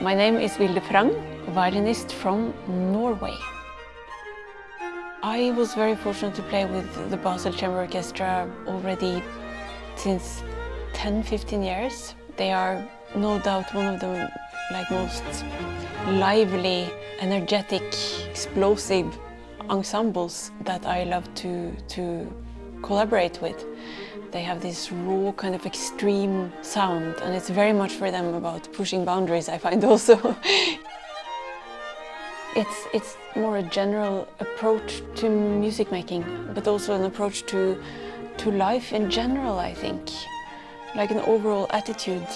My name is Vilde Frang, violinist from Norway. I was very fortunate to play with the Basel Chamber Orchestra already since 10-15 years. They are no doubt one of the most lively, energetic, explosive ensembles that I love to collaborate with. They have this raw kind of extreme sound, and it's very much for them about pushing boundaries, I find also. It's more a general approach to music making, but also an approach to life in general, I think. Like an overall attitude.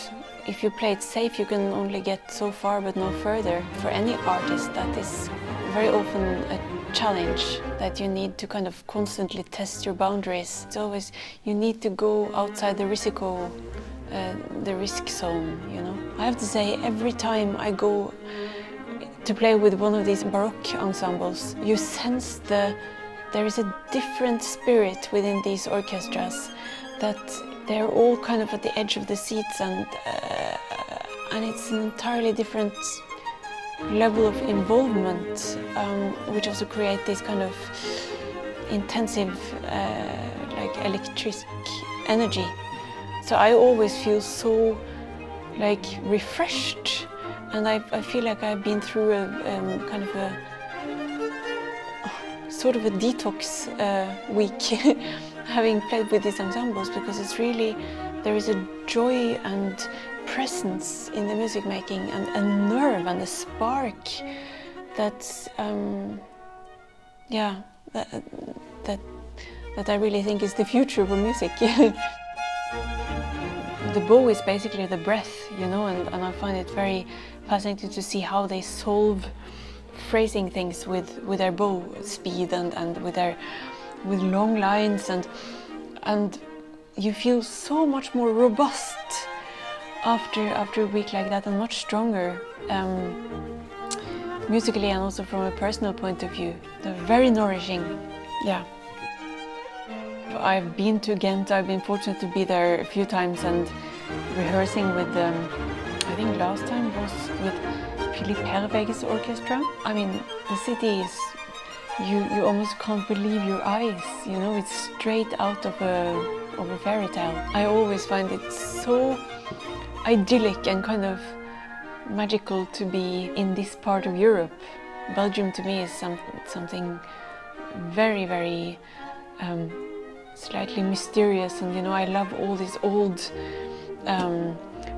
If you play it safe, you can only get so far but no further. For any artist, that is very often a challenge, that you need to kind of constantly test your boundaries. It's always, you need to go outside the risk zone, you know. I have to say, every time I go to play with one of these Baroque ensembles, you sense there is a different spirit within these orchestras, that they're all kind of at the edge of the seats, and it's an entirely different level of involvement, which also create this kind of intensive, like electric energy. So I always feel so like refreshed, and I feel like I've been through a kind of a sort of a detox week having played with these ensembles, because it's really, there is a joy and presence in the music making, and a nerve and a spark that's that I really think is the future of music. The bow is basically the breath, you know, and I find it very fascinating to see how they solve phrasing things with their bow speed and with long lines, and you feel so much more robust after a week like that, and much stronger musically and also from a personal point of view. They're very nourishing. Yeah. I've been to Gent. I've been fortunate to be there a few times and rehearsing with I think last time was with Philippe Herweg's orchestra. I mean, the city is, you almost can't believe your eyes, you know, it's straight out of a fairy tale. I always find it so idyllic and kind of magical to be in this part of Europe. Belgium to me is something very, very slightly mysterious, and you know, I love all these old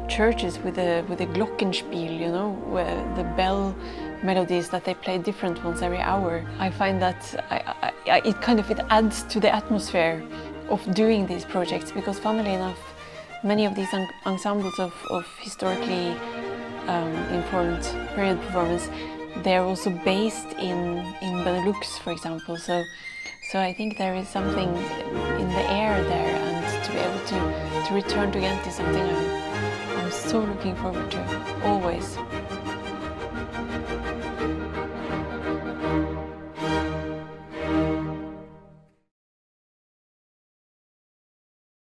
churches with a glockenspiel, you know, where the bell melodies that they play different ones every hour. I find that it adds to the atmosphere of doing these projects, because funnily enough, many of these ensembles of historically informed period performance, they're also based in Benelux, for example. So I think there is something in the air there, and to be able to return to Ghent is something I'm so looking forward to, always.